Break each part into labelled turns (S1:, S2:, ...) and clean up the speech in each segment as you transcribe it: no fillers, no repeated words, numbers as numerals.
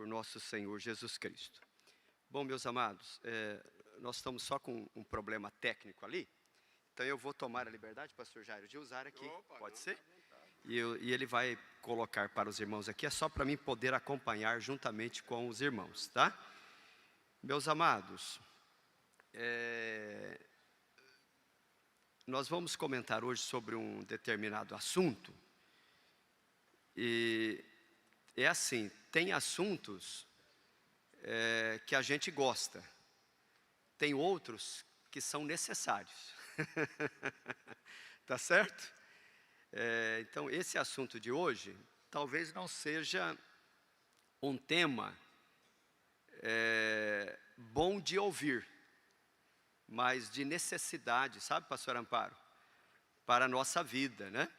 S1: por nosso Senhor Jesus Cristo. Bom, meus amados, nós estamos só com um problema técnico ali, então eu vou tomar a liberdade, pastor Jairo, de usar aqui, pode ser? E ele vai colocar para os irmãos aqui, é só para mim poder acompanhar juntamente com os irmãos, tá? Meus amados, nós vamos comentar hoje sobre um determinado assunto, e é assim, tem assuntos que a gente gosta, tem outros que são necessários, tá certo? Então esse assunto de hoje, talvez não seja um tema bom de ouvir, mas de necessidade, sabe, pastor Amparo? Para a nossa vida, né?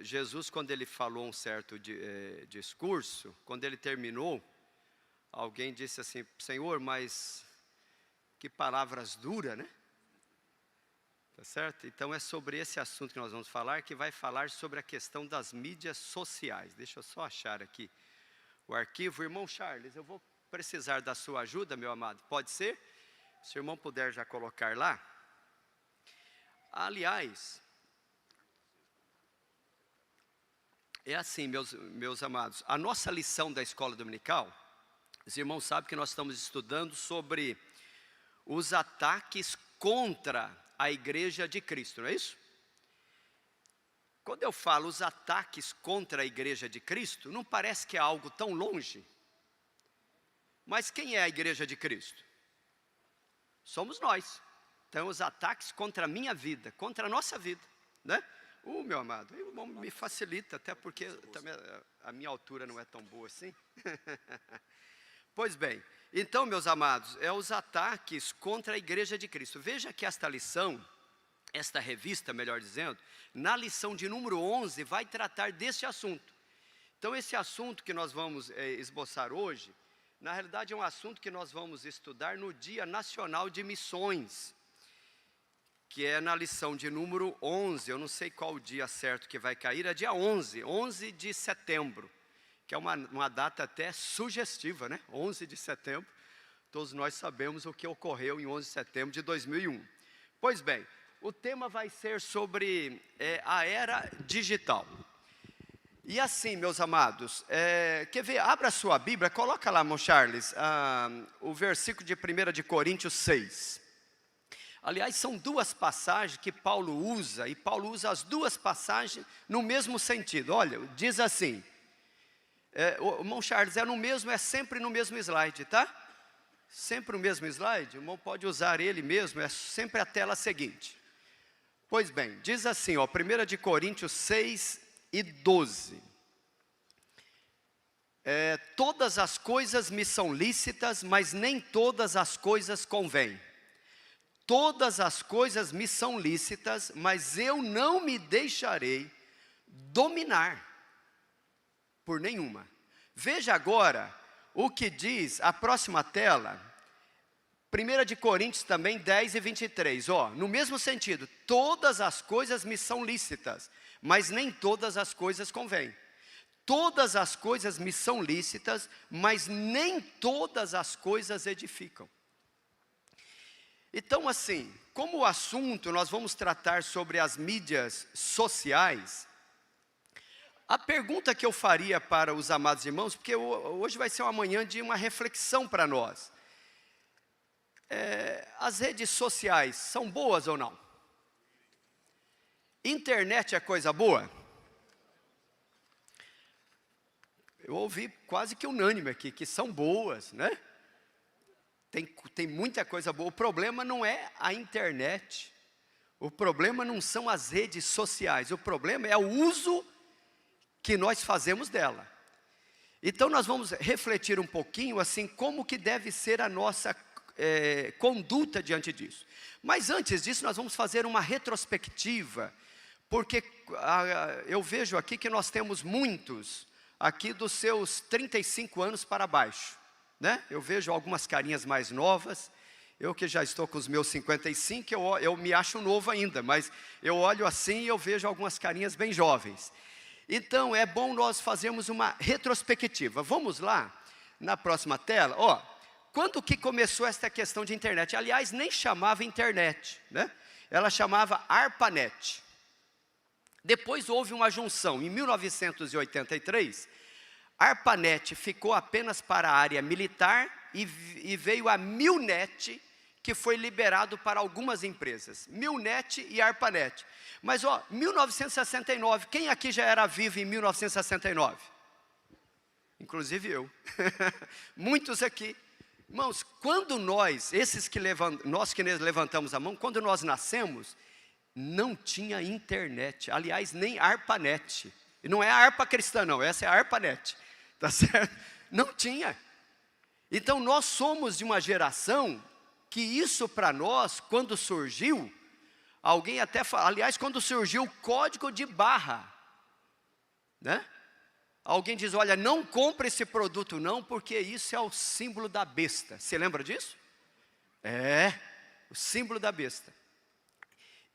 S1: Jesus, quando ele falou um certo discurso, quando ele terminou, alguém disse assim: Senhor, mas que palavras duras, né? Tá certo? Então é sobre esse assunto que nós vamos falar, que vai falar sobre a questão das mídias sociais. Deixa eu só achar aqui o arquivo. Irmão Charles, eu vou precisar da sua ajuda, meu amado, pode ser? Se o irmão puder já colocar lá. Aliás, é assim, meus amados, a nossa lição da escola dominical, os irmãos sabem que nós estamos estudando sobre os ataques contra a igreja de Cristo, não é isso? Quando eu falo os ataques contra a igreja de Cristo, não parece que é algo tão longe, mas quem é a igreja de Cristo? Somos nós. Então os ataques contra a minha vida, contra a nossa vida, né? Meu amado, me facilita, até porque também a minha altura não é tão boa assim. Pois bem, então, meus amados, os ataques contra a igreja de Cristo. Veja que esta lição, esta revista, melhor dizendo, na lição de número 11, vai tratar desse assunto. Então, esse assunto que nós vamos esboçar hoje, na realidade é um assunto que nós vamos estudar no Dia Nacional de Missões, que é na lição de número 11, eu não sei qual o dia certo que vai cair, é dia 11 de setembro, que é uma data até sugestiva, né? 11 de setembro, todos nós sabemos o que ocorreu em 11 de setembro de 2001. Pois bem, o tema vai ser sobre a era digital. E assim, meus amados, quer ver? Abra a sua Bíblia, coloca lá, irmão Charles, o versículo de 1 de Coríntios 6. Aliás, são duas passagens que Paulo usa, e Paulo usa as duas passagens no mesmo sentido. Olha, diz assim, o irmão Charles, é sempre no mesmo slide, tá? Sempre no mesmo slide, o irmão pode usar ele mesmo, é sempre a tela seguinte. Pois bem, diz assim, 1 de Coríntios 6 e 12. Todas as coisas me são lícitas, mas nem todas as coisas convêm. Todas as coisas me são lícitas, mas eu não me deixarei dominar por nenhuma. Veja agora o que diz a próxima tela, 1 de Coríntios também 10 e 23, no mesmo sentido, todas as coisas me são lícitas, mas nem todas as coisas convêm. Todas as coisas me são lícitas, mas nem todas as coisas edificam. Então assim, como o assunto nós vamos tratar sobre as mídias sociais, a pergunta que eu faria para os amados irmãos, porque hoje vai ser uma manhã de uma reflexão para nós. As redes sociais são boas ou não? Internet é coisa boa? Eu ouvi quase que unânime aqui, que são boas, né? Tem muita coisa boa. O problema não é a internet, o problema não são as redes sociais, o problema é o uso que nós fazemos dela. Então nós vamos refletir um pouquinho assim, como que deve ser a nossa conduta diante disso. Mas antes disso nós vamos fazer uma retrospectiva, porque eu vejo aqui que nós temos muitos aqui dos seus 35 anos para baixo, né? Eu vejo algumas carinhas mais novas, eu que já estou com os meus 55, eu me acho novo ainda, mas eu olho assim e eu vejo algumas carinhas bem jovens. Então, é bom nós fazermos uma retrospectiva. Vamos lá, na próxima tela. Ó, quando que começou essa questão de internet? Aliás, nem chamava internet, né? Ela chamava ARPANET. Depois houve uma junção. Em 1983, ARPANET ficou apenas para a área militar e veio a MILNET, que foi liberado para algumas empresas. MILNET e ARPANET. Mas, ó, 1969, quem aqui já era vivo em 1969? Inclusive eu. Muitos aqui. Irmãos, quando nós que levantamos a mão, quando nós nascemos, não tinha internet. Aliás, nem ARPANET. E não é a harpa cristã, não. Essa é a ARPANET. Tá certo? Não tinha. Então, nós somos de uma geração que isso para nós, quando surgiu, alguém até fala, aliás, quando surgiu o código de barra, né? Alguém diz, olha, não compre esse produto não, porque isso é o símbolo da besta. Você lembra disso? É, o símbolo da besta.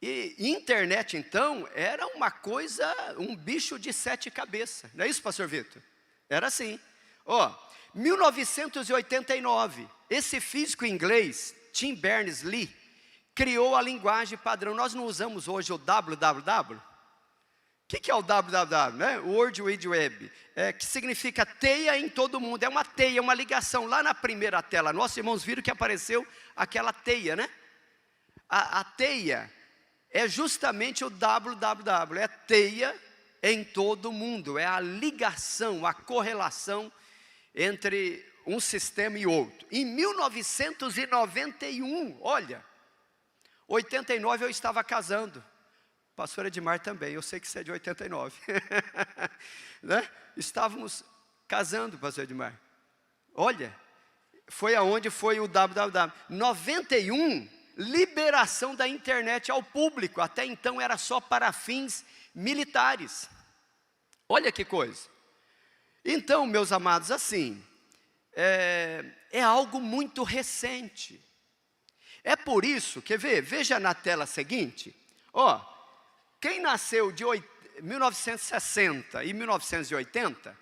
S1: E internet, então, era uma coisa, um bicho de 7 cabeças. Não é isso, pastor Vitor? Era assim. Ó, 1989, esse físico inglês, Tim Berners-Lee, criou a linguagem padrão. Nós não usamos hoje o www. O que é o www, né? O World Wide Web, que significa teia em todo mundo. É uma teia, uma ligação. Lá na primeira tela, nossos irmãos viram que apareceu aquela teia, né? A teia é justamente o www, é teia em todo mundo. É a ligação, a correlação entre um sistema e outro. Em 1991, olha, 89 eu estava casando. Pastor Edmar também, eu sei que você é de 89. Né? Estávamos casando, pastor Edmar. Olha, foi aonde foi o www. 91, liberação da internet ao público. Até então era só para fins militares. Olha que coisa. Então, meus amados, assim, é algo muito recente. É por isso, quer ver? Veja na tela seguinte, ó, quem nasceu de 1960 e 1980,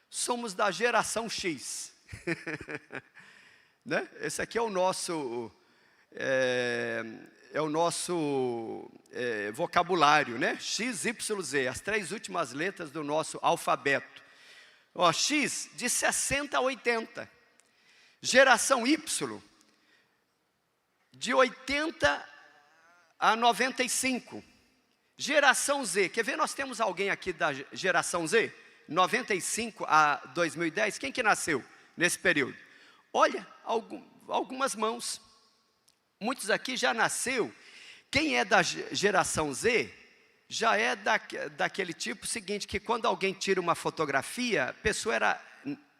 S1: somos da geração X. Né? Esse aqui é o nosso, vocabulário, né? X, Y, Z, as 3 últimas letras do nosso alfabeto. Ó, X, de 60 a 80. Geração Y, de 80 a 95. Geração Z, quer ver, nós temos alguém aqui da geração Z? 95 a 2010, quem que nasceu nesse período? Olha, algumas mãos. Muitos aqui já nasceu. Quem é da geração Z, já é daquele tipo seguinte, que quando alguém tira uma fotografia, a pessoa era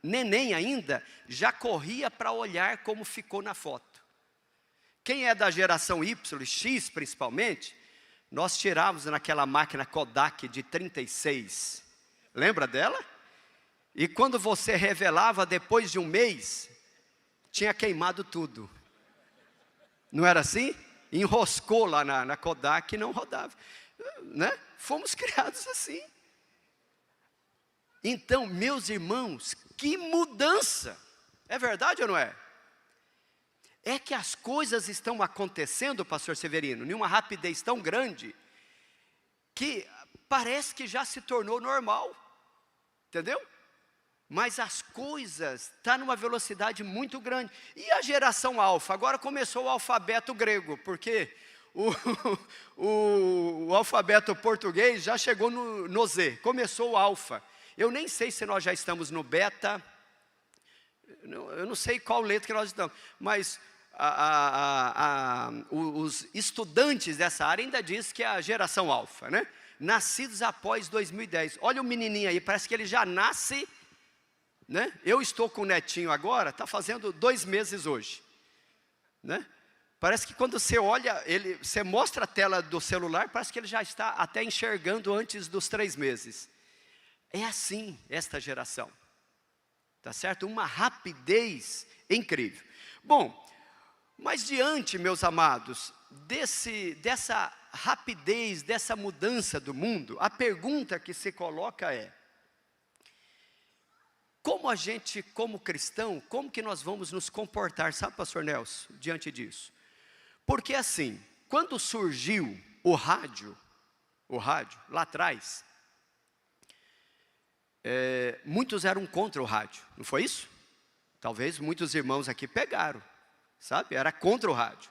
S1: neném ainda, já corria para olhar como ficou na foto. Quem é da geração Y, X principalmente, nós tirávamos naquela máquina Kodak de 36. Lembra dela? E quando você revelava, depois de um mês, tinha queimado tudo. Não era assim? Enroscou lá na Kodak e não rodava. Né? Fomos criados assim. Então, meus irmãos, que mudança! É verdade ou não é? É que as coisas estão acontecendo, pastor Severino, em uma rapidez tão grande, que parece que já se tornou normal. Entendeu? Mas as coisas estão numa velocidade muito grande. E a geração alfa? Agora começou o alfabeto grego, porque o alfabeto português já chegou no Z, começou o alfa. Eu nem sei se nós já estamos no beta, eu não sei qual letra que nós estamos, mas os estudantes dessa área ainda dizem que é a geração alfa, né? Nascidos após 2010. Olha o menininho aí, parece que ele já nasce, né? Eu estou com o netinho agora, está fazendo 2 meses hoje, né? Parece que quando você olha, você mostra a tela do celular, parece que ele já está até enxergando antes dos 3 meses. É assim esta geração, tá certo? Uma rapidez incrível. Bom, mas diante, meus amados, dessa rapidez, dessa mudança do mundo, a pergunta que se coloca é: como a gente, como cristão, como que nós vamos nos comportar, sabe, pastor Nelson, diante disso? Porque assim, quando surgiu o rádio lá atrás, muitos eram contra o rádio, não foi isso? Talvez muitos irmãos aqui pegaram, sabe, era contra o rádio.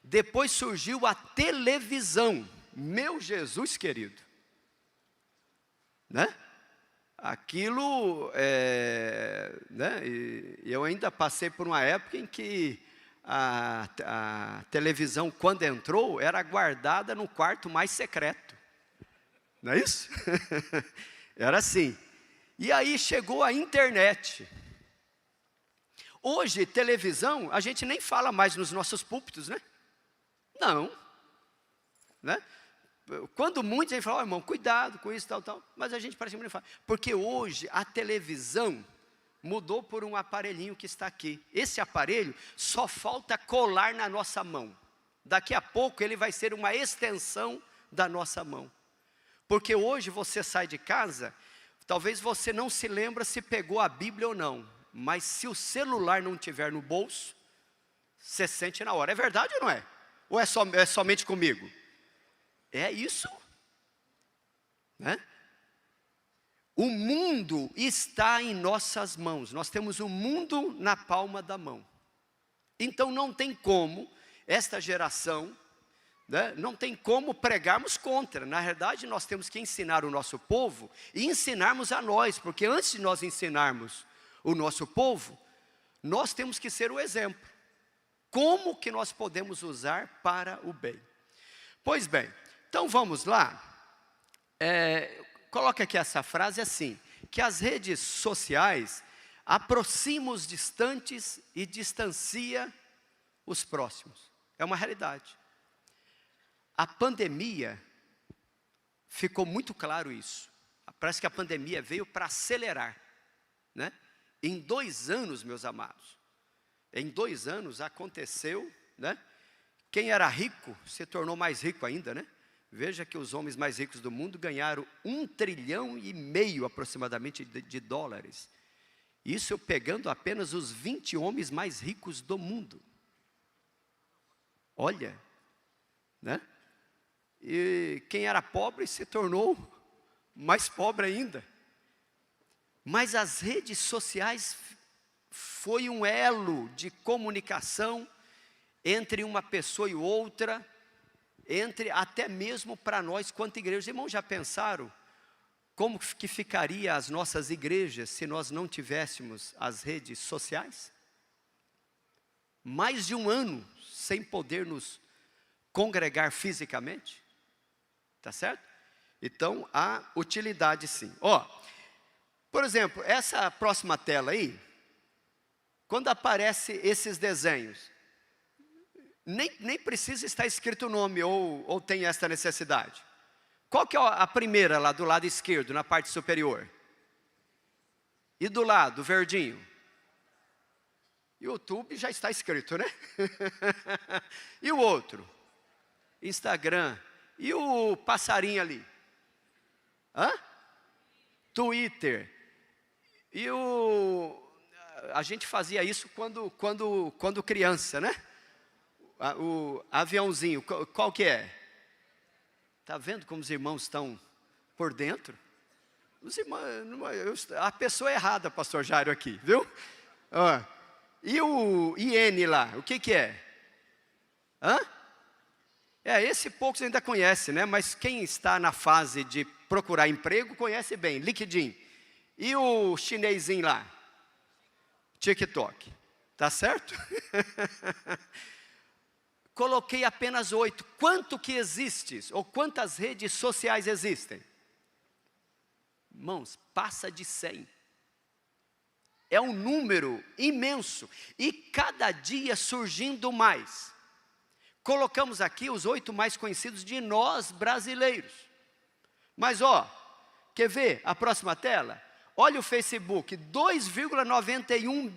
S1: Depois surgiu a televisão, meu Jesus querido, né? Aquilo, né? E eu ainda passei por uma época em que a televisão, quando entrou, era guardada no quarto mais secreto, não é isso? Era assim. E aí chegou a internet. Hoje, televisão, a gente nem fala mais nos nossos púlpitos, né? Não, né? Quando muitos, a gente fala, irmão, cuidado com isso, tal, mas a gente praticamente não fala, porque hoje a televisão mudou por um aparelhinho que está aqui. Esse aparelho só falta colar na nossa mão. Daqui a pouco ele vai ser uma extensão da nossa mão. Porque hoje você sai de casa, talvez você não se lembra se pegou a Bíblia ou não, mas se o celular não tiver no bolso, você sente na hora. É verdade ou não é? Ou é somente comigo? É isso, né? O mundo está em nossas mãos. Nós temos o mundo na palma da mão. Então não tem como esta geração, né, não tem como pregarmos contra. Na verdade, nós temos que ensinar o nosso povo e ensinarmos a nós, porque antes de nós ensinarmos o nosso povo, nós temos que ser o exemplo. Como que nós podemos usar para o bem? Pois bem, então vamos lá. Coloca aqui essa frase assim: que as redes sociais aproximam os distantes e distancia os próximos. É uma realidade. A pandemia, ficou muito claro isso. Parece que a pandemia veio para acelerar, né? Em 2 anos, meus amados, em 2 anos aconteceu, né? Quem era rico se tornou mais rico ainda, né? Veja que os homens mais ricos do mundo ganharam 1,5 trilhão aproximadamente de dólares. Isso eu pegando apenas os 20 homens mais ricos do mundo. Olha, né? E quem era pobre se tornou mais pobre ainda. Mas as redes sociais foi um elo de comunicação entre uma pessoa e outra, até mesmo para nós quanto igreja. Irmãos, já pensaram como que ficaria as nossas igrejas se nós não tivéssemos as redes sociais? Mais de 1 ano sem poder nos congregar fisicamente, tá certo? Então, há utilidade sim. Por exemplo, essa próxima tela aí, quando aparece esses desenhos, nem precisa estar escrito o nome, ou tem esta necessidade. Qual que é a primeira lá do lado esquerdo, na parte superior? E do lado, verdinho? YouTube já está escrito, né? E o outro? Instagram. E o passarinho ali? Twitter. E a gente fazia isso quando criança, né? O aviãozinho, qual que é? Está vendo como os irmãos estão por dentro? Os irmãos, a pessoa errada, pastor Jairo, aqui, viu? E o IN lá, o que é? Esse poucos ainda conhece, né? Mas quem está na fase de procurar emprego, conhece bem, LinkedIn. E o chinesinho lá? TikTok, tá certo? Coloquei apenas 8. Quanto que existe? Ou quantas redes sociais existem? Irmãos, passa de 100. É um número imenso. E cada dia surgindo mais. Colocamos aqui os 8 mais conhecidos de nós brasileiros. Mas quer ver a próxima tela? Olha o Facebook, 2,91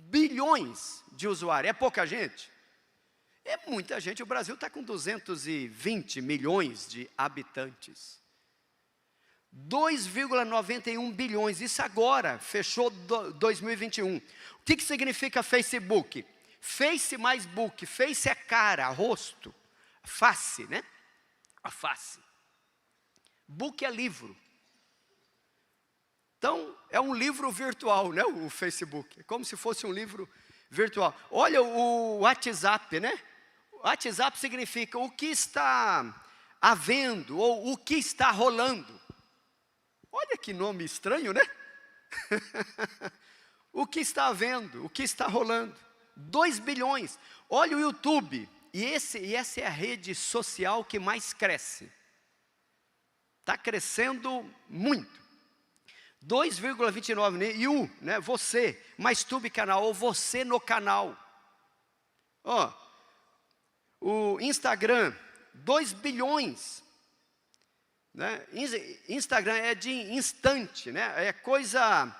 S1: bilhões de usuários. É pouca gente? É muita gente. O Brasil está com 220 milhões de habitantes. 2,91 bilhões, isso agora, fechou 2021. O que significa Facebook? Face mais book, face é cara, rosto, face, né? A face. Book é livro. Então, é um livro virtual, né? O Facebook, é como se fosse um livro virtual. Olha o WhatsApp, né? WhatsApp significa o que está havendo, ou o que está rolando. Olha que nome estranho, né? O que está havendo, o que está rolando. 2 bilhões. Olha o YouTube. E essa é a rede social que mais cresce. Está crescendo muito. 2,29. E o, né? Você, mais tube canal, ou você no canal. Ó, o Instagram, 2 bilhões. Né? Instagram é de instante, né? É coisa,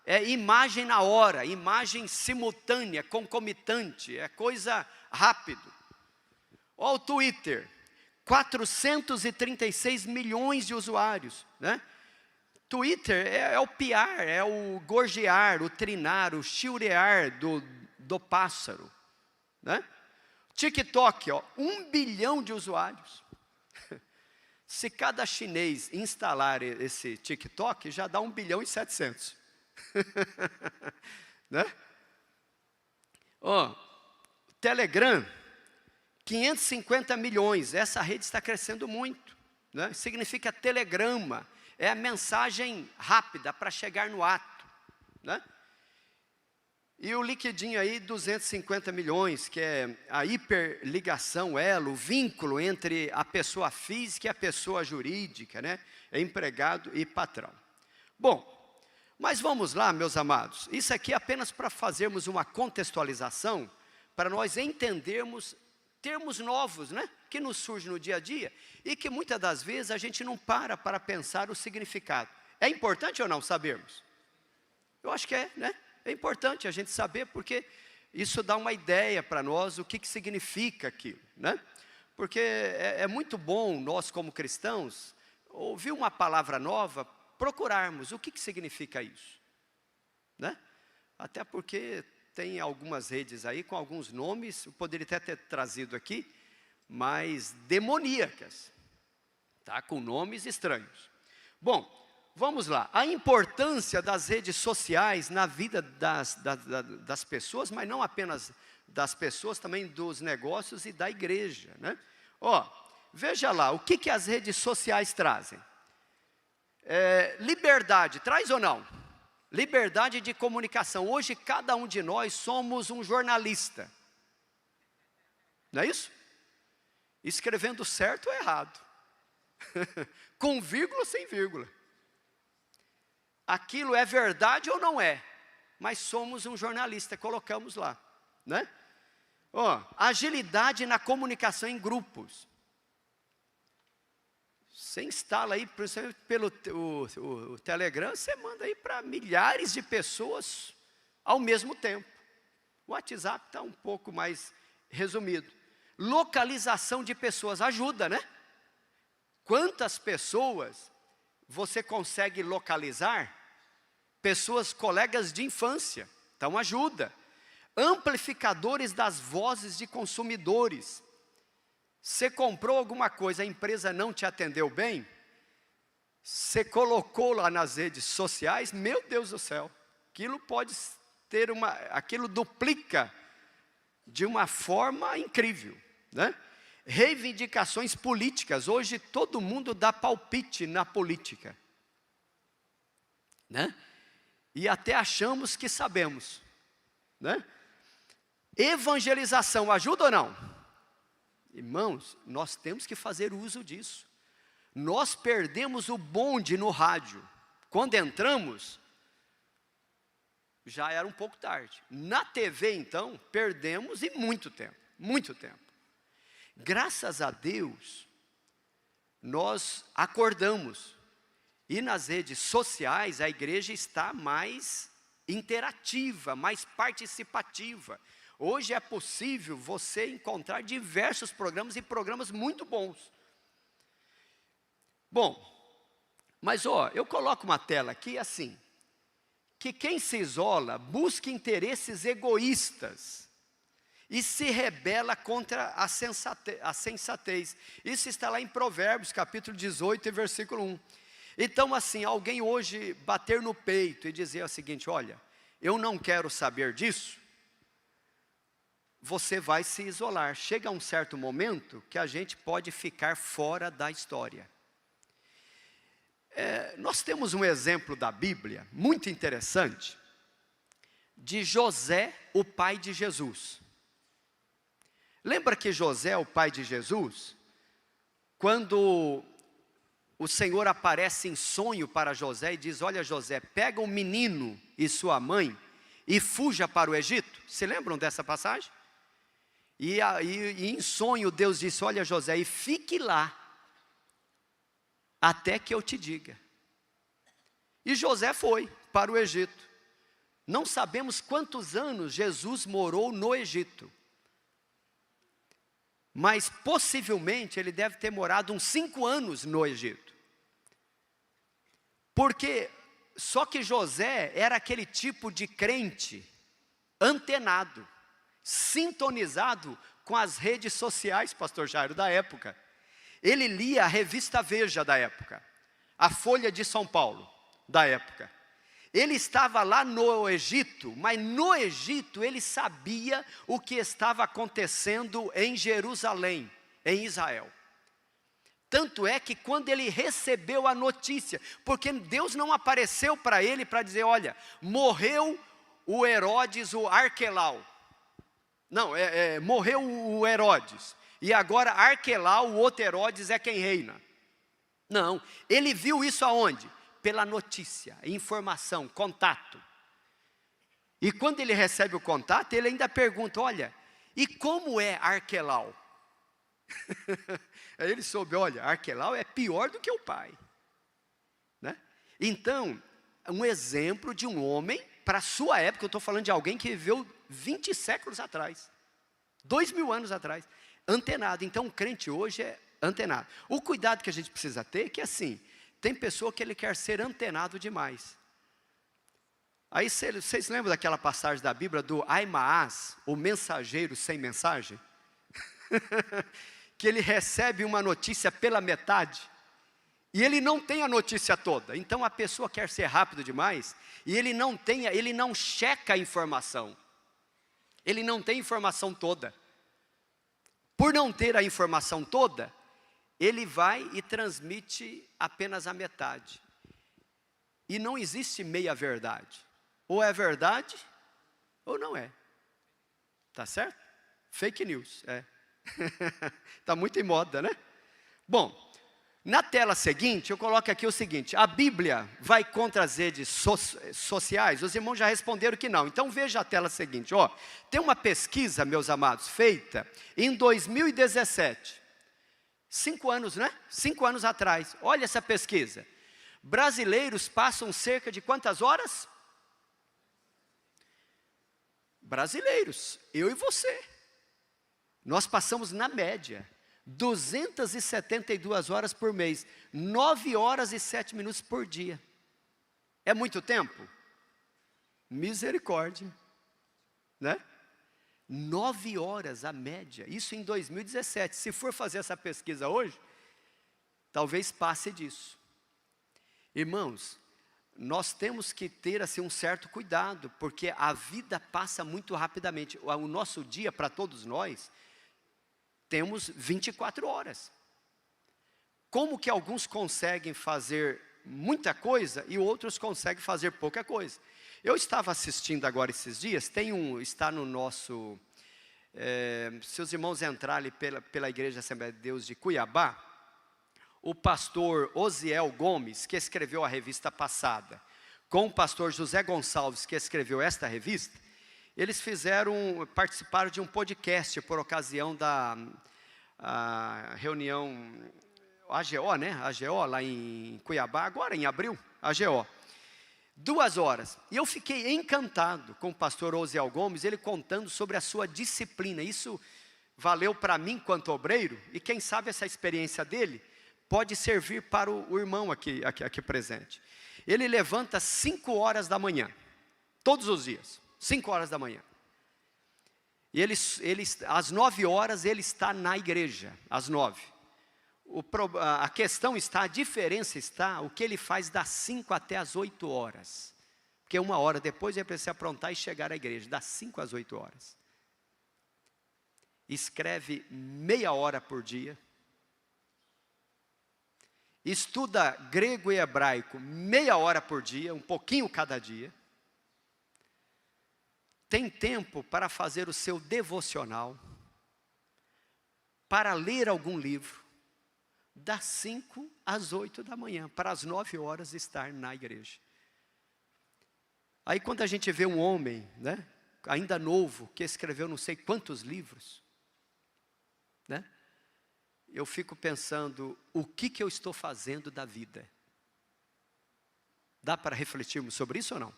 S1: é imagem na hora, imagem simultânea, concomitante, é coisa rápido. Olha o Twitter, 436 milhões de usuários, né? Twitter é o piar, é o gorjear, o trinar, o chiurear do pássaro, né? TikTok, ó, 1 bilhão de usuários. Se cada chinês instalar esse TikTok, já dá 1 bilhão e 700. Né? Ó, Telegram, 550 milhões. Essa rede está crescendo muito. Né? Significa telegrama. É a mensagem rápida para chegar no ato. Né? E o LinkedIn aí, 250 milhões, que é a hiperligação, elo, o vínculo entre a pessoa física e a pessoa jurídica, né? É empregado e patrão. Bom, mas vamos lá, meus amados. Isso aqui é apenas para fazermos uma contextualização, para nós entendermos termos novos, né? Que nos surgem no dia a dia e que muitas das vezes a gente não para pensar o significado. É importante ou não sabermos? Eu acho que é, né? É importante a gente saber, porque isso dá uma ideia para nós o que significa aquilo, né? Porque é muito bom nós como cristãos, ouvir uma palavra nova, procurarmos o que significa isso, né? Até porque tem algumas redes aí com alguns nomes, eu poderia até ter trazido aqui, mas demoníacas, tá? Com nomes estranhos. Bom, vamos lá, a importância das redes sociais na vida das pessoas, mas não apenas das pessoas, também dos negócios e da igreja, né? Ó, veja lá, o que as redes sociais trazem? Liberdade, traz ou não? Liberdade de comunicação. Hoje cada um de nós somos um jornalista. Não é isso? Escrevendo certo ou errado. Com vírgula ou sem vírgula. Aquilo é verdade ou não é? Mas somos um jornalista, colocamos lá, né? Ó, agilidade na comunicação em grupos. Você instala aí, principalmente pelo o Telegram, você manda aí para milhares de pessoas ao mesmo tempo. O WhatsApp está um pouco mais resumido. Localização de pessoas ajuda, né? Quantas pessoas você consegue localizar? Pessoas, colegas de infância, então ajuda. Amplificadores das vozes de consumidores. Você comprou alguma coisa, a empresa não te atendeu bem, você colocou lá nas redes sociais, meu Deus do céu, aquilo pode ter aquilo duplica de uma forma incrível, né? Reivindicações políticas, hoje todo mundo dá palpite na política, né? E até achamos que sabemos, né? Evangelização, ajuda ou não? Irmãos, nós temos que fazer uso disso. Nós perdemos o bonde no rádio. Quando entramos, já era um pouco tarde. Na TV, então, perdemos e muito tempo, muito tempo. Graças a Deus, nós acordamos. E nas redes sociais, a igreja está mais interativa, mais participativa. Hoje é possível você encontrar diversos programas e programas muito bons. Bom, mas eu coloco uma tela aqui assim, que quem se isola busca interesses egoístas e se rebela contra a sensatez. Isso está lá em Provérbios, capítulo 18, e versículo 1. Então assim, alguém hoje bater no peito e dizer o seguinte: olha, eu não quero saber disso, você vai se isolar. Chega um certo momento que a gente pode ficar fora da história. Nós temos um exemplo da Bíblia, muito interessante, de José, o pai de Jesus. Lembra que José, o pai de Jesus, quando o Senhor aparece em sonho para José e diz: olha José, pega o menino e sua mãe e fuja para o Egito. Se lembram dessa passagem? E em sonho Deus disse: olha José, e fique lá, até que eu te diga. E José foi para o Egito. Não sabemos quantos anos Jesus morou no Egito, mas possivelmente ele deve ter morado uns 5 anos no Egito. Porque, só que José era aquele tipo de crente, antenado, sintonizado com as redes sociais, pastor Jairo, da época. Ele lia a revista Veja da época, a Folha de São Paulo da época. Ele estava lá no Egito, mas no Egito ele sabia o que estava acontecendo em Jerusalém, em Israel. Tanto é que quando ele recebeu a notícia, porque Deus não apareceu para ele para dizer: olha, morreu o Herodes, o Arquelau. Não, morreu o Herodes. E agora Arquelau, o outro Herodes, é quem reina. Não, ele viu isso aonde? Pela notícia, informação, contato. E quando ele recebe o contato, ele ainda pergunta: olha, e como é Arquelau? Aí ele soube: olha, Arquelau é pior do que o pai, né? Então, um exemplo de um homem, para a sua época, eu estou falando de alguém que viveu 20 séculos atrás, 2000 anos atrás, antenado. Então o crente hoje é antenado. O cuidado que a gente precisa ter é que assim, tem pessoa que ele quer ser antenado demais. Aí vocês lembram daquela passagem da Bíblia do Aimaas, o mensageiro sem mensagem? Que ele recebe uma notícia pela metade e ele não tem a notícia toda. Então a pessoa quer ser rápido demais e ele não checa a informação. Ele não tem informação toda. Por não ter a informação toda, ele vai e transmite apenas a metade. E não existe meia verdade. Ou é verdade, ou não é. Tá certo? Fake news, Está muito em moda, né? Bom, na tela seguinte, eu coloco aqui o seguinte: a Bíblia vai contra as redes sociais? Os irmãos já responderam que não. Então veja a tela seguinte, tem uma pesquisa, meus amados, feita em 2017. 5 anos, né? 5 anos atrás. Olha essa pesquisa. Brasileiros passam cerca de quantas horas? Brasileiros, eu e você. Nós passamos na média 272 horas por mês, 9 horas e 7 minutos por dia. É muito tempo? Misericórdia, né? 9 horas a média, isso em 2017. Se for fazer essa pesquisa hoje, talvez passe disso. Irmãos, nós temos que ter assim um certo cuidado, porque a vida passa muito rapidamente. O nosso dia, para todos nós, temos 24 horas. Como que alguns conseguem fazer muita coisa e outros conseguem fazer pouca coisa? Eu estava assistindo agora esses dias, está no nosso, se os irmãos entrarem pela Igreja Assembleia de Deus de Cuiabá, o pastor Osiel Gomes, que escreveu a revista passada, com o pastor José Gonçalves, que escreveu esta revista, eles participaram de um podcast por ocasião da reunião AGO, né? AGO lá em Cuiabá, agora em abril, AGO. 2 horas. E eu fiquei encantado com o pastor Osiel Gomes, ele contando sobre a sua disciplina. Isso valeu para mim quanto obreiro, e quem sabe essa experiência dele pode servir para o irmão aqui presente. Ele levanta 5 horas da manhã, todos os dias, 5 horas da manhã. E às 9 horas ele está na igreja, às 9. A questão está, a diferença está, o que ele faz das 5 até as 8 horas. Porque 1 hora depois ele precisa aprontar e chegar à igreja, das 5 às 8 horas. Escreve meia hora por dia. Estuda grego e hebraico meia hora por dia, um pouquinho cada dia. Tem tempo para fazer o seu devocional, para ler algum livro. Das 5 às 8 da manhã, para as 9 horas estar na igreja. Aí quando a gente vê um homem, né, ainda novo, que escreveu não sei quantos livros, né, eu fico pensando, o que eu estou fazendo da vida? Dá para refletirmos sobre isso ou não?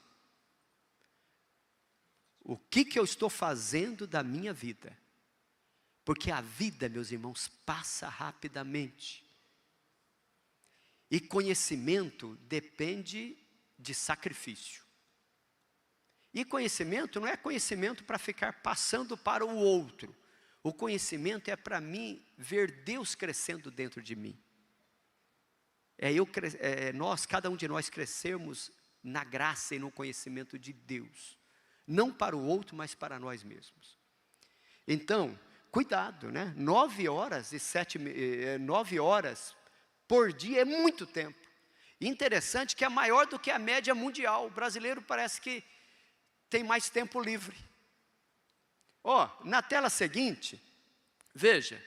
S1: O que eu estou fazendo da minha vida? Porque a vida, meus irmãos, passa rapidamente. E conhecimento depende de sacrifício. E conhecimento não é conhecimento para ficar passando para o outro. O conhecimento é para mim ver Deus crescendo dentro de mim. Nós, cada um de nós crescermos na graça e no conhecimento de Deus. Não para o outro, mas para nós mesmos. Então, cuidado, né? 9 horas por dia é muito tempo. Interessante que é maior do que a média mundial. O brasileiro parece que tem mais tempo livre. Na tela seguinte, veja.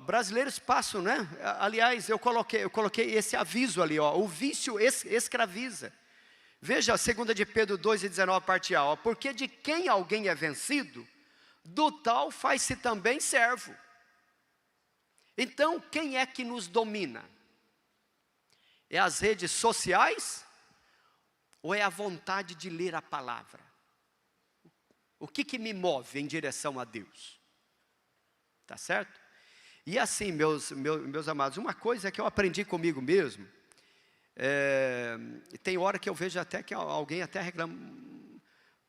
S1: Brasileiros passam, né? Aliás, eu coloquei esse aviso ali, o vício escraviza. Veja, 2 de Pedro 2:19, parte A. Porque de quem alguém é vencido, do tal faz-se também servo. Então, quem é que nos domina? É as redes sociais? Ou é a vontade de ler a palavra? O que me move em direção a Deus? Tá certo? E assim, meus amados, uma coisa que eu aprendi comigo mesmo, tem hora que eu vejo até que alguém até reclama,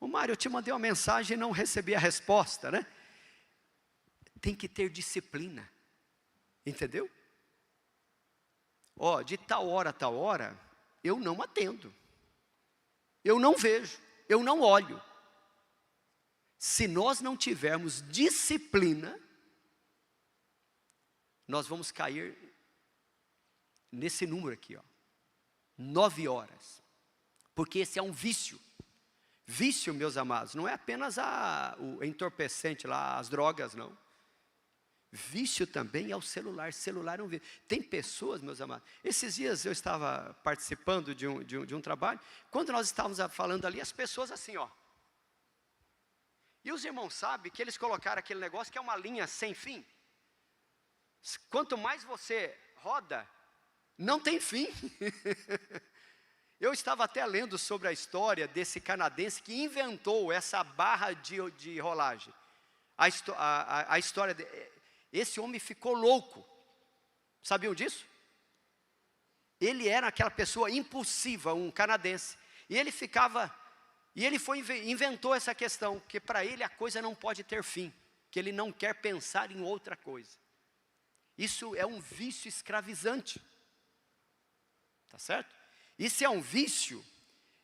S1: Mário, eu te mandei uma mensagem e não recebi a resposta, né? Tem que ter disciplina. Entendeu? De tal hora a tal hora, eu não atendo. Eu não vejo, eu não olho. Se nós não tivermos disciplina, nós vamos cair nesse número aqui, 9 horas. Porque esse é um vício. Vício, meus amados, não é apenas o entorpecente lá, as drogas, não. Vício também é o celular. Celular é um vício. Tem pessoas, meus amados. Esses dias eu estava participando de um trabalho. Quando nós estávamos falando ali, as pessoas assim, E os irmãos sabem que eles colocaram aquele negócio que é uma linha sem fim. Quanto mais você roda, não tem fim. Eu estava até lendo sobre a história desse canadense que inventou essa barra de rolagem. A história esse homem ficou louco. Sabiam disso? Ele era aquela pessoa impulsiva, um canadense. E ele inventou essa questão, que para ele a coisa não pode ter fim, que ele não quer pensar em outra coisa. Isso é um vício escravizante. Tá certo? E se é um vício,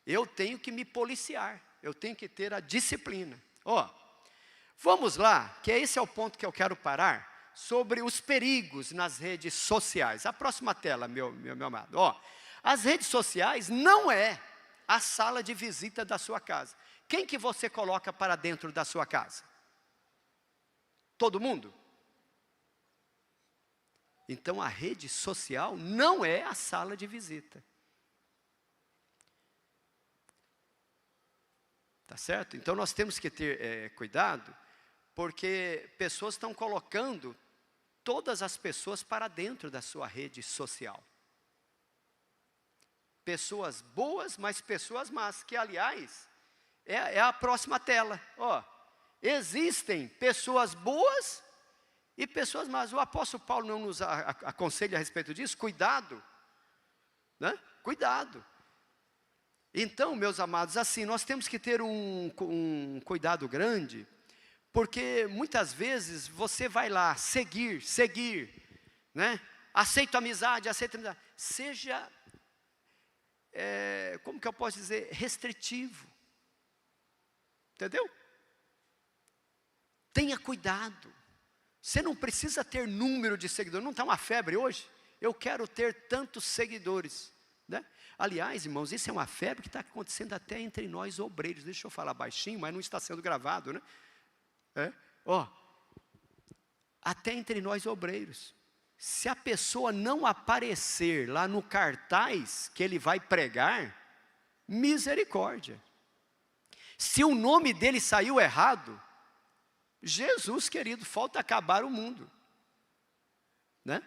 S1: eu tenho que me policiar, eu tenho que ter a disciplina. Vamos lá, que esse é o ponto que eu quero parar, sobre os perigos nas redes sociais. A próxima tela, meu amado. As redes sociais não é a sala de visita da sua casa. Quem que você coloca para dentro da sua casa? Todo mundo? Então a rede social não é a sala de visita. Tá certo? Então nós temos que ter cuidado, porque pessoas estão colocando todas as pessoas para dentro da sua rede social. pessoas boas, mas pessoas más, que aliás, é a próxima tela. Ó, existem pessoas boas e pessoas más. O apóstolo Paulo não nos aconselha a respeito disso? Cuidado, né? Cuidado. Então, meus amados, assim, nós temos que ter um cuidado grande, porque muitas vezes você vai lá seguir, né? Aceito amizade. Seja, como que eu posso dizer, restritivo. Entendeu? Tenha cuidado. Você não precisa ter número de seguidores. Não está uma febre hoje? Eu quero ter tantos seguidores, né? Aliás, irmãos, isso é uma febre que está acontecendo até entre nós obreiros. Deixa eu falar baixinho, mas não está sendo gravado, né? Até entre nós obreiros. Se a pessoa não aparecer lá no cartaz que ele vai pregar, misericórdia. Se o nome dele saiu errado, Jesus querido, falta acabar o mundo, né?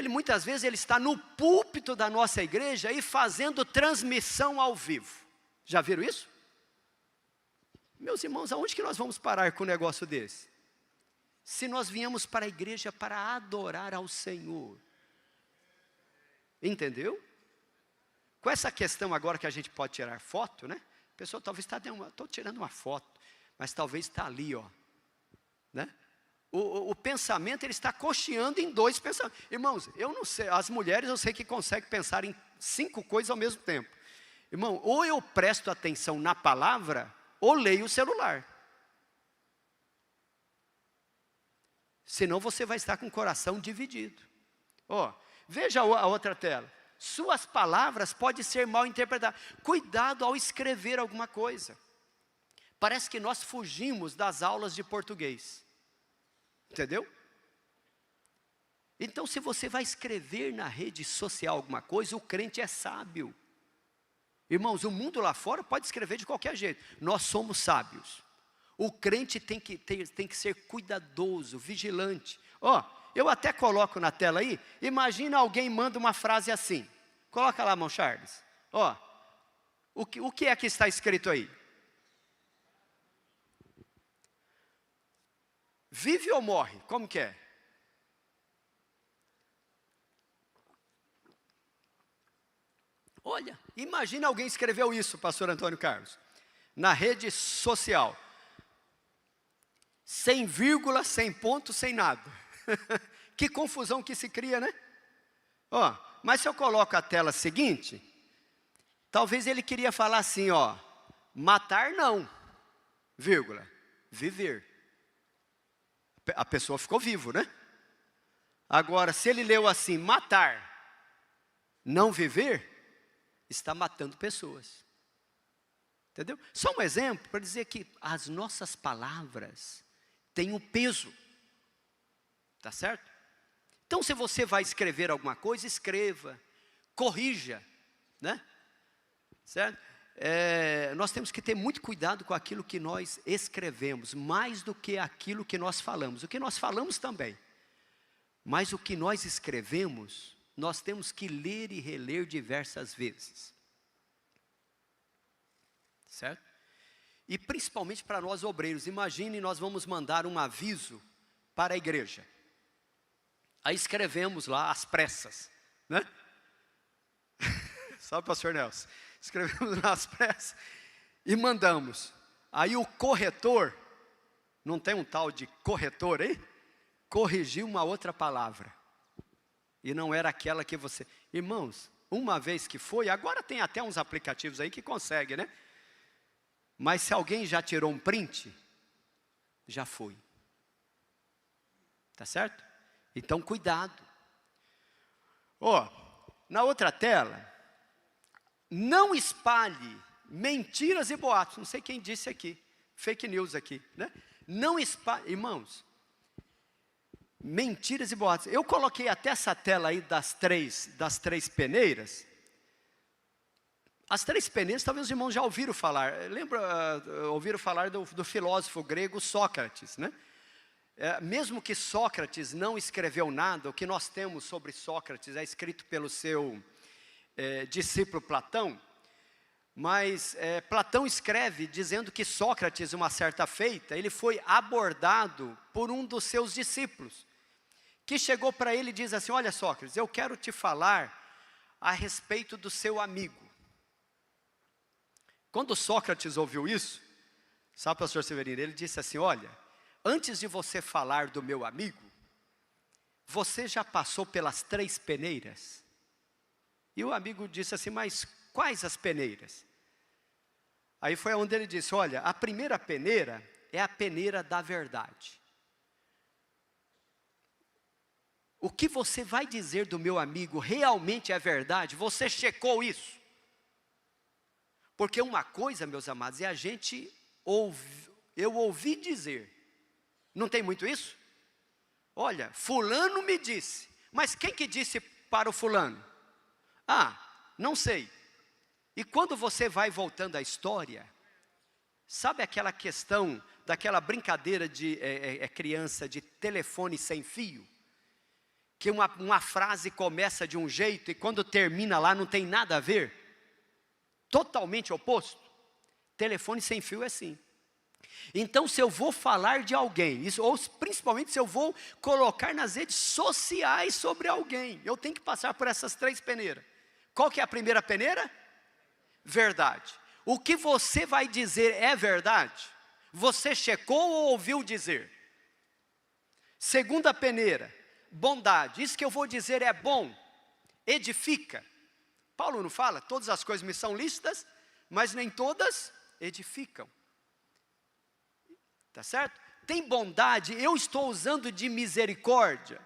S1: Muitas vezes ele está no púlpito da nossa igreja e fazendo transmissão ao vivo. Já viram isso? Meus irmãos, aonde que nós vamos parar com um negócio desse? Se nós viemos para a igreja para adorar ao Senhor. Entendeu? Com essa questão agora que a gente pode tirar foto, né? A pessoa talvez está estou tirando uma foto, mas talvez está ali, ó, né? O pensamento, ele está cocheando em dois pensamentos. Irmãos, eu não sei, as mulheres eu sei que conseguem pensar em 5 coisas ao mesmo tempo. Irmão, ou eu presto atenção na palavra, ou leio o celular. Senão você vai estar com o coração dividido. Veja a outra tela. Suas palavras podem ser mal interpretadas. Cuidado ao escrever alguma coisa. Parece que nós fugimos das aulas de português. Entendeu? Então, se você vai escrever na rede social alguma coisa, o crente é sábio. Irmãos, o mundo lá fora pode escrever de qualquer jeito. Nós somos sábios. O crente tem que ser cuidadoso, vigilante. Eu até coloco na tela aí. Imagina alguém manda uma frase assim. Coloca lá, irmão Charles. O que é que está escrito aí? Vive ou morre? Como que é? Olha, imagina alguém escreveu isso, pastor Antônio Carlos, na rede social. Sem vírgula, sem ponto, sem nada. Que confusão que se cria, né? Mas se eu coloco a tela seguinte, talvez ele queria falar assim, matar não, vírgula, viver. A pessoa ficou vivo, né? Agora, se ele leu assim, matar, não viver, está matando pessoas. Entendeu? Só um exemplo para dizer que as nossas palavras têm um peso. Tá certo? Então, se você vai escrever alguma coisa, escreva, corrija, né? Certo? Nós temos que ter muito cuidado com aquilo que nós escrevemos, mais do que aquilo que nós falamos. O que nós falamos também, mas o que nós escrevemos, nós temos que ler e reler diversas vezes. Certo? E principalmente para nós obreiros, imagine nós vamos mandar um aviso para a igreja. Aí escrevemos lá às pressas, né? Sabe, pastor Nelson? Escrevemos lá às pressas e mandamos. Aí o corretor, não tem um tal de corretor aí? Corrigiu uma outra palavra. E não era aquela que você... Irmãos, uma vez que foi, agora tem até uns aplicativos aí que consegue, né? Mas se alguém já tirou um print, já foi. Tá certo? Então, cuidado. Na outra tela, não espalhe mentiras e boatos. Não sei quem disse aqui, fake news aqui, né? Não espalhe, irmãos, mentiras e boatos. Eu coloquei até essa tela aí das três peneiras. As 3 peneiras, talvez os irmãos já ouviram falar. Ouviram falar do filósofo grego Sócrates, né? Mesmo que Sócrates não escreveu nada, o que nós temos sobre Sócrates é escrito pelo seu discípulo Platão, mas Platão escreve dizendo que Sócrates, uma certa feita, ele foi abordado por um dos seus discípulos, que chegou para ele e diz assim: olha, Sócrates, eu quero te falar a respeito do seu amigo. Quando Sócrates ouviu isso, sabe, pastor Severino, ele disse assim: olha, antes de você falar do meu amigo, você já passou pelas 3 peneiras? E o amigo disse assim: mas quais as peneiras? Aí foi onde ele disse: olha, a primeira peneira é a peneira da verdade. O que você vai dizer do meu amigo realmente é verdade? Você checou isso? Porque uma coisa, meus amados, é a gente eu ouvi dizer. Não tem muito isso? Olha, fulano me disse. Mas quem que disse para o fulano? Ah, não sei. E quando você vai voltando à história, sabe aquela questão, daquela brincadeira de criança, de telefone sem fio? Que uma frase começa de um jeito e quando termina lá não tem nada a ver? Totalmente oposto. Telefone sem fio é assim. Então, se eu vou falar de alguém, ou principalmente se eu vou colocar nas redes sociais sobre alguém, eu tenho que passar por essas 3 peneiras. Qual que é a primeira peneira? Verdade. O que você vai dizer é verdade? Você checou ou ouviu dizer? Segunda peneira, bondade. Isso que eu vou dizer é bom, edifica. Paulo não fala, todas as coisas me são lícitas, mas nem todas edificam. Tá certo? Tem bondade, eu estou usando de misericórdia.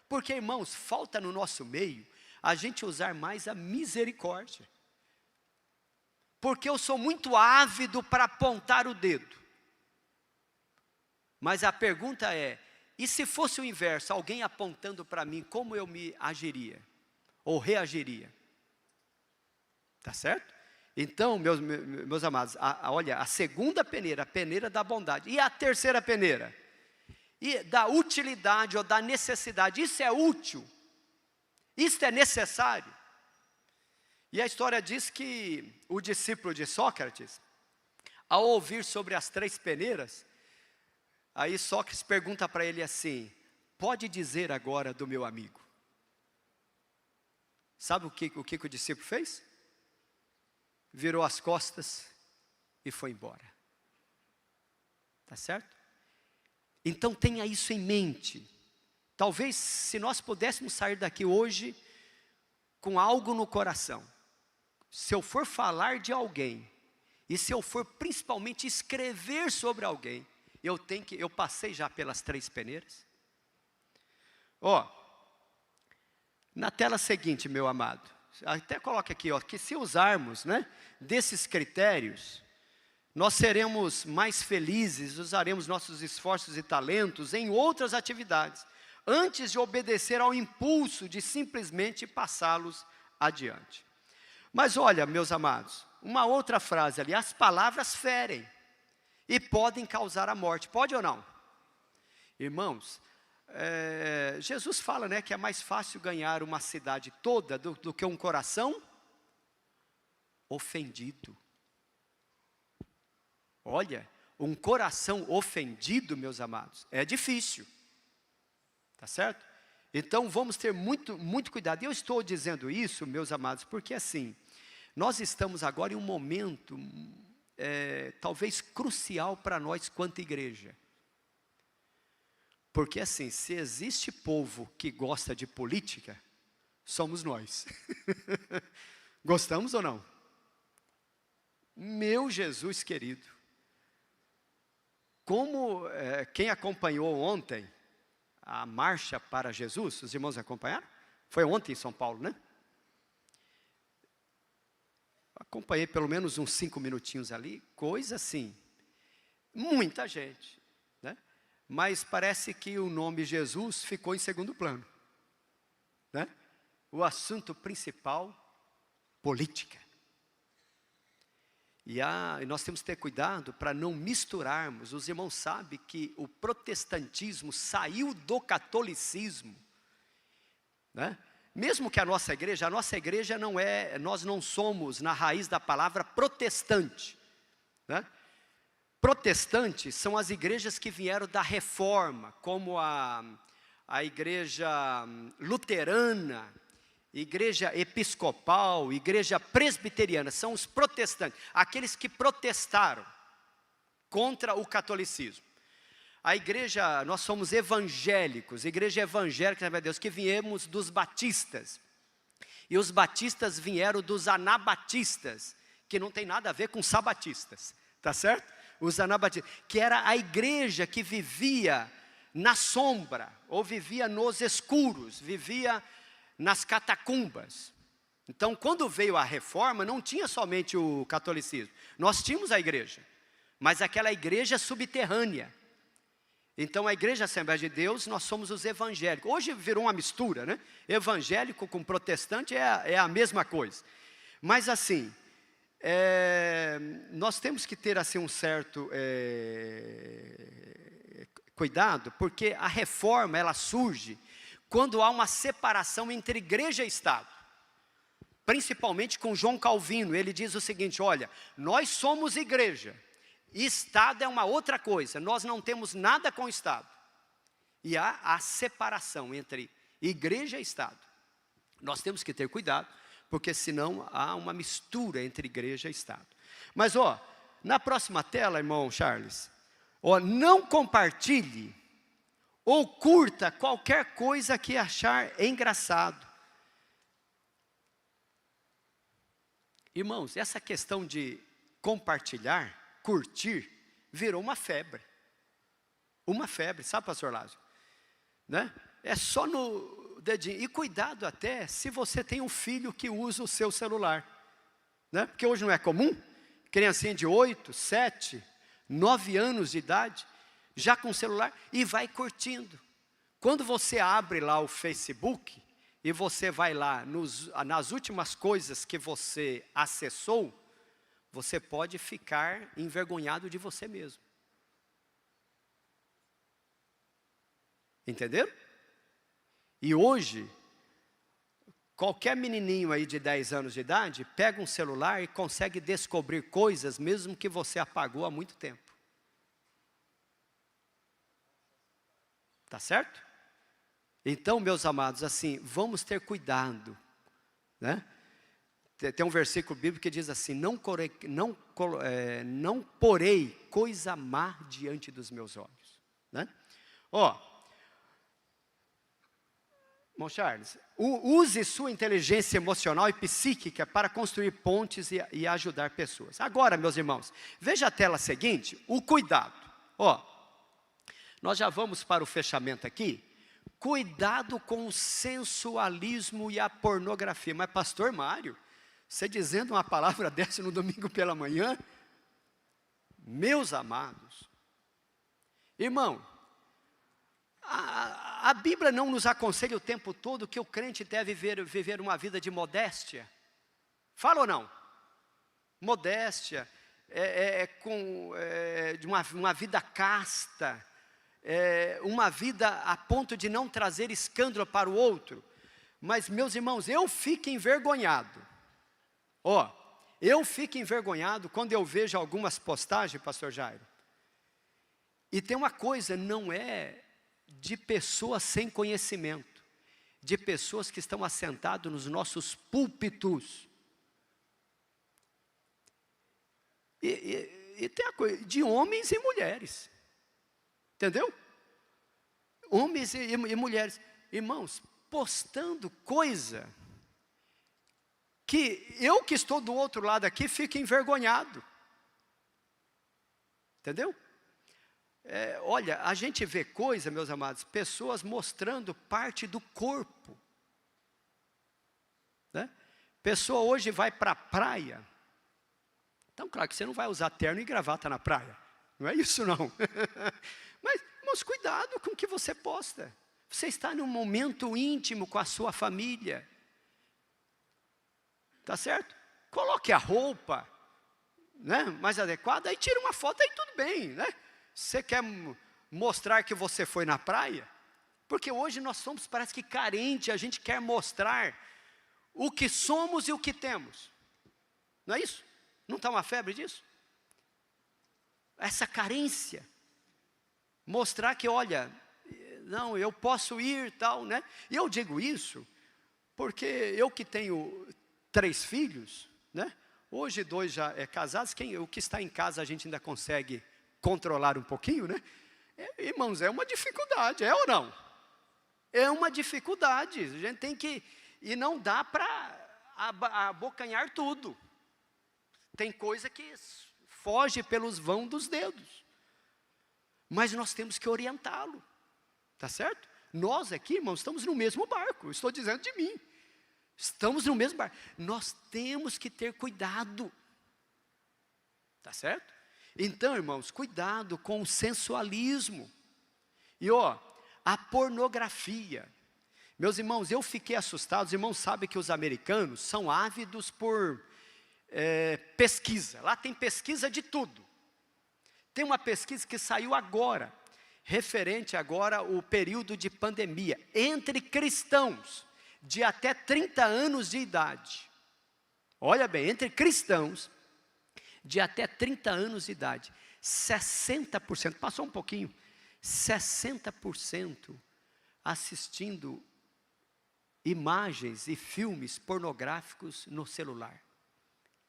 S1: Porque, irmãos, falta no nosso meio a gente usar mais a misericórdia. Porque eu sou muito ávido para apontar o dedo. Mas a pergunta é, e se fosse o inverso, alguém apontando para mim, como eu me agiria? Ou reagiria? Tá certo? Então, meus amados, olha, a segunda peneira, a peneira da bondade. E a terceira peneira? E da utilidade ou da necessidade. Isso é útil. Isso é necessário. E a história diz que o discípulo de Sócrates, ao ouvir sobre as 3 peneiras, aí Sócrates pergunta para ele assim: pode dizer agora do meu amigo? Sabe o que o discípulo fez? Virou as costas e foi embora. Tá certo? Então tenha isso em mente. Talvez se nós pudéssemos sair daqui hoje com algo no coração. Se eu for falar de alguém, e se eu for principalmente escrever sobre alguém, eu passei já pelas 3 peneiras. Na tela seguinte, meu amado, até coloca aqui, que se usarmos, desses critérios, nós seremos mais felizes, usaremos nossos esforços e talentos em outras atividades, antes de obedecer ao impulso de simplesmente passá-los adiante. Mas olha, meus amados, uma outra frase ali: as palavras ferem e podem causar a morte. Pode ou não? Irmãos, Jesus fala, que é mais fácil ganhar uma cidade toda do que um coração ofendido. Olha, um coração ofendido, meus amados, é difícil. Tá certo? Então vamos ter muito, muito cuidado. E eu estou dizendo isso, meus amados, porque assim, nós estamos agora em um momento talvez crucial para nós quanto igreja. Porque assim, se existe povo que gosta de política, somos nós. Gostamos ou não? Meu Jesus querido. Como quem acompanhou ontem a marcha para Jesus, os irmãos acompanharam? Foi ontem em São Paulo, né? Acompanhei pelo menos uns 5 minutinhos ali, coisa assim, muita gente, né? Mas parece que o nome Jesus ficou em segundo plano, né? O assunto principal, política. E nós temos que ter cuidado para não misturarmos. Os irmãos sabem que o protestantismo saiu do catolicismo, né? mesmo que a nossa igreja não é, nós não somos, na raiz da palavra, protestante, né? Protestantes são as igrejas que vieram da reforma, como a igreja luterana, igreja episcopal, igreja presbiteriana, são os protestantes, aqueles que protestaram contra o catolicismo. A igreja, nós somos evangélicos, igreja evangélica, meu Deus, que viemos dos batistas, e os batistas vieram dos anabatistas, que não tem nada a ver com sabatistas, tá certo? Os anabatistas, que era a igreja que vivia na sombra, ou vivia nos escuros, vivia nas catacumbas. Então, quando veio a reforma, não tinha somente o catolicismo, nós tínhamos a igreja, mas aquela igreja subterrânea. Então, a igreja Assembleia de Deus, nós somos os evangélicos. Hoje virou uma mistura, né? Evangélico com protestante é a mesma coisa. Mas assim, nós temos que ter assim um certo cuidado, porque a reforma, ela surge quando há uma separação entre igreja e Estado. Principalmente com João Calvino, ele diz o seguinte: olha, nós somos igreja, Estado é uma outra coisa, nós não temos nada com o Estado. E há a separação entre igreja e Estado. Nós temos que ter cuidado, porque senão há uma mistura entre igreja e Estado. Mas na próxima tela, irmão Charles, não compartilhe ou curta qualquer coisa que achar engraçado. Irmãos, essa questão de compartilhar, curtir, virou uma febre. Uma febre, sabe, pastor Lázaro? Né? É só no dedinho. E cuidado até se você tem um filho que usa o seu celular. Né? Porque hoje não é comum, criancinha de 8, 7, 9 anos de idade, já com celular, e vai curtindo. Quando você abre lá o Facebook, e você vai lá nas últimas coisas que você acessou, você pode ficar envergonhado de você mesmo. Entenderam? E hoje, qualquer menininho aí de 10 anos de idade, pega um celular e consegue descobrir coisas, mesmo que você apagou há muito tempo. Tá certo? Então, meus amados, assim, vamos ter cuidado, né? Tem um versículo bíblico que diz assim: não porei coisa má diante dos meus olhos, né? Irmão Charles, use sua inteligência emocional e psíquica para construir pontes e ajudar pessoas. Agora, meus irmãos, veja a tela seguinte, o cuidado. Nós já vamos para o fechamento aqui. Cuidado com o sensualismo e a pornografia. Mas pastor Mário, você dizendo uma palavra dessa no domingo pela manhã? Meus amados, irmão, a Bíblia não nos aconselha o tempo todo que o crente deve viver uma vida de modéstia? Fala ou não? Modéstia, de uma vida casta, uma vida a ponto de não trazer escândalo para o outro. Mas, meus irmãos, eu fico envergonhado. Eu fico envergonhado quando eu vejo algumas postagens, pastor Jairo. E tem uma coisa, não é de pessoas sem conhecimento, de pessoas que estão assentadas nos nossos púlpitos. E tem a coisa de homens e mulheres. Entendeu? Homens e mulheres. Irmãos, postando coisa que eu que estou do outro lado aqui fico envergonhado. Entendeu? Olha, a gente vê coisa, meus amados, pessoas mostrando parte do corpo, né? Pessoa hoje vai para a praia. Então, claro que você não vai usar terno e gravata na praia. Não é isso não. Mas, irmãos, cuidado com o que você posta. Você está num momento íntimo com a sua família. Tá certo? Coloque a roupa, né, mais adequada, aí tira uma foto, aí tudo bem, né? Você quer mostrar que você foi na praia? Porque hoje nós somos, parece que carente, a gente quer mostrar o que somos e o que temos. Não é isso? Não está uma febre disso? Essa carência. Mostrar que, olha, não, eu posso ir, tal, né? E eu digo isso porque eu que tenho 3 filhos, né? Hoje 2 já casados, o que está em casa a gente ainda consegue controlar um pouquinho, né? Irmãos, é uma dificuldade, é ou não? É uma dificuldade, a gente tem que, e não dá para abocanhar tudo. Tem coisa que foge pelos vãos dos dedos. Mas nós temos que orientá-lo, tá certo? Nós aqui, irmãos, estamos no mesmo barco, eu estou dizendo de mim. Estamos no mesmo barco. Nós temos que ter cuidado, tá certo? Então, irmãos, cuidado com o sensualismo. E a pornografia. Meus irmãos, eu fiquei assustado. Os irmãos sabem que os americanos são ávidos por pesquisa. Lá tem pesquisa de tudo. Tem uma pesquisa que saiu agora, referente agora ao período de pandemia, entre cristãos de até 30 anos de idade. Olha bem, entre cristãos de até 30 anos de idade, 60%, passou um pouquinho, 60% assistindo imagens e filmes pornográficos no celular.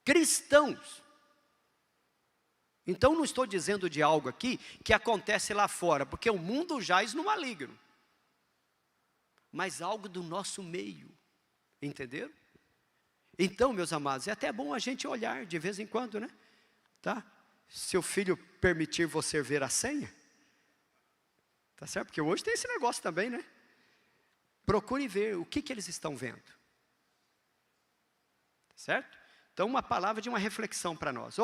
S1: Cristãos. Então não estou dizendo de algo aqui que acontece lá fora, porque o mundo jaz no maligno. Mas algo do nosso meio, entenderam? Então, meus amados, é até bom a gente olhar de vez em quando, né? Tá? Se o filho permitir você ver a senha, tá certo? Porque hoje tem esse negócio também, né? Procure ver o que eles estão vendo. Tá certo? Então, uma palavra de uma reflexão para nós.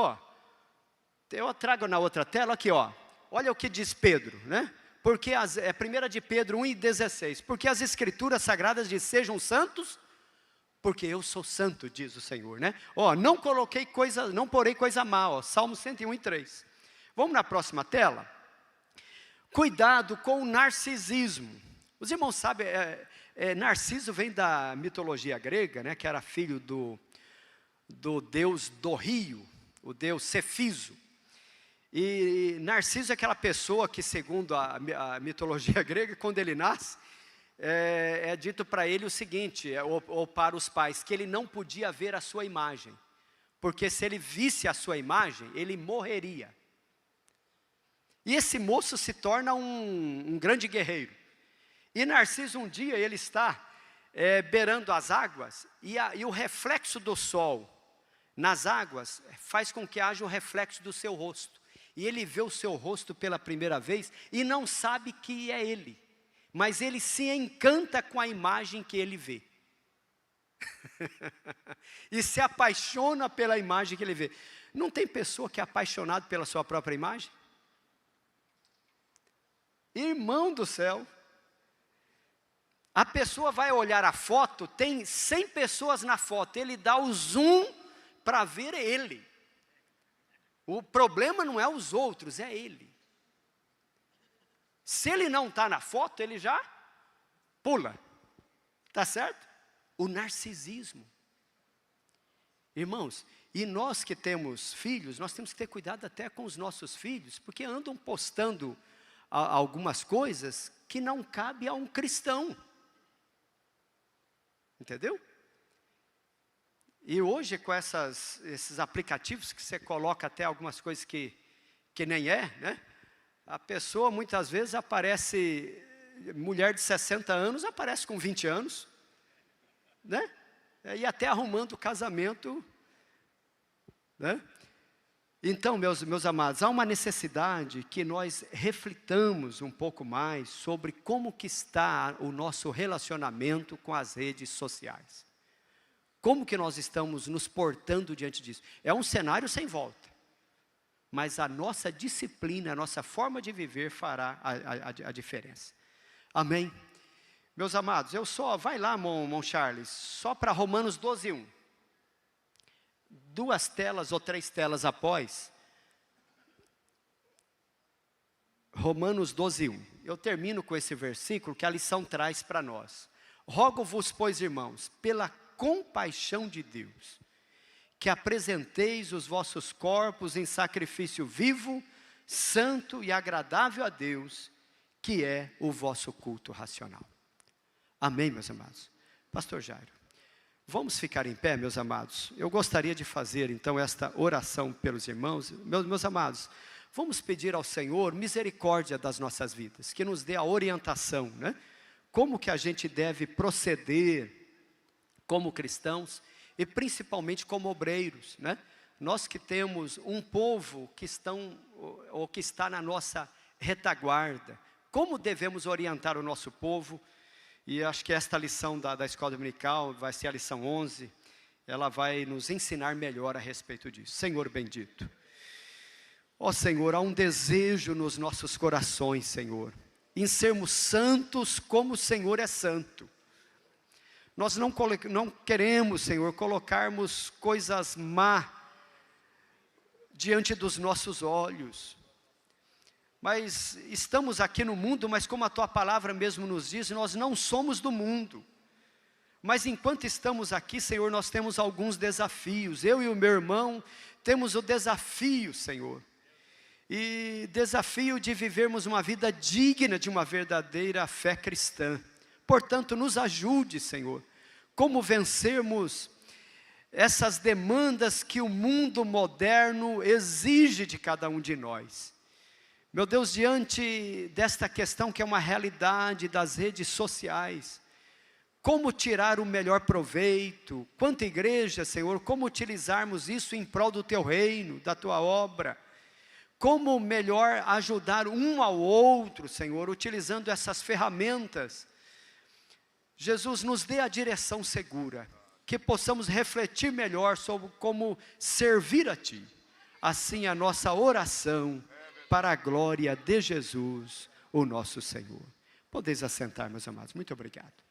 S1: Eu trago na outra tela aqui, olha o que diz Pedro, né? Porque 1 de Pedro 1:16, porque as escrituras sagradas dizem, sejam santos, porque eu sou santo, diz o Senhor, né? Não porei coisa má, Salmo 101:3. Vamos na próxima tela? Cuidado com o narcisismo. Os irmãos sabem, Narciso vem da mitologia grega, né? Que era filho do deus do rio, o deus Cefiso. E Narciso é aquela pessoa que, segundo a mitologia grega, quando ele nasce, é dito para ele o seguinte, ou para os pais, que ele não podia ver a sua imagem, porque se ele visse a sua imagem, ele morreria. E esse moço se torna um grande guerreiro. E Narciso, um dia, ele está beirando as águas, e o reflexo do sol nas águas faz com que haja o reflexo do seu rosto. E ele vê o seu rosto pela primeira vez e não sabe que é ele. Mas ele se encanta com a imagem que ele vê. E se apaixona pela imagem que ele vê. Não tem pessoa que é apaixonada pela sua própria imagem? Irmão do céu. A pessoa vai olhar a foto, tem 100 pessoas na foto, ele dá o zoom para ver ele. O problema não é os outros, é ele. Se ele não está na foto, ele já pula. Está certo? O narcisismo. Irmãos, e nós que temos filhos, nós temos que ter cuidado até com os nossos filhos, porque andam postando algumas coisas que não cabe a um cristão. Entendeu? E hoje com esses aplicativos que você coloca até algumas coisas que nem né? A pessoa muitas vezes aparece, mulher de 60 anos aparece com 20 anos, né? E até arrumando o casamento, né? Então, meus amados, há uma necessidade que nós reflitamos um pouco mais sobre como que está o nosso relacionamento com as redes sociais. Como que nós estamos nos portando diante disso? É um cenário sem volta. Mas a nossa disciplina, a nossa forma de viver fará a diferença. Amém? Meus amados, vai lá, Mon Charles, só para Romanos 12:1. 2 telas ou 3 telas após. Romanos 12:1. Eu termino com esse versículo que a lição traz para nós. Rogo-vos, pois, irmãos, pela compaixão de Deus, que apresenteis os vossos corpos em sacrifício vivo, santo e agradável a Deus, que é o vosso culto racional. Amém, meus amados? Pastor Jairo, vamos ficar em pé, meus amados? Eu gostaria de fazer, então, esta oração pelos irmãos. Meus amados, vamos pedir ao Senhor misericórdia das nossas vidas, que nos dê a orientação, né? Como que a gente deve proceder como cristãos e principalmente como obreiros, né? Nós que temos um povo que está na nossa retaguarda, como devemos orientar o nosso povo? E acho que esta lição da escola dominical vai ser a lição 11, ela vai nos ensinar melhor a respeito disso. Senhor bendito, ó Senhor, há um desejo nos nossos corações, Senhor, em sermos santos como o Senhor é santo. Nós não queremos, Senhor, colocarmos coisas má diante dos nossos olhos. Mas estamos aqui no mundo, mas como a Tua palavra mesmo nos diz, nós não somos do mundo. Mas enquanto estamos aqui, Senhor, nós temos alguns desafios. Eu e o meu irmão temos o desafio, Senhor. E desafio de vivermos uma vida digna de uma verdadeira fé cristã. Portanto, nos ajude, Senhor, como vencermos essas demandas que o mundo moderno exige de cada um de nós. Meu Deus, diante desta questão que é uma realidade das redes sociais, como tirar o melhor proveito? Quanto igreja, Senhor, como utilizarmos isso em prol do Teu reino, da Tua obra? Como melhor ajudar um ao outro, Senhor, utilizando essas ferramentas? Jesus, nos dê a direção segura, que possamos refletir melhor sobre como servir a Ti. Assim a nossa oração, para a glória de Jesus, o nosso Senhor. Podeis assentar, meus amados. Muito obrigado.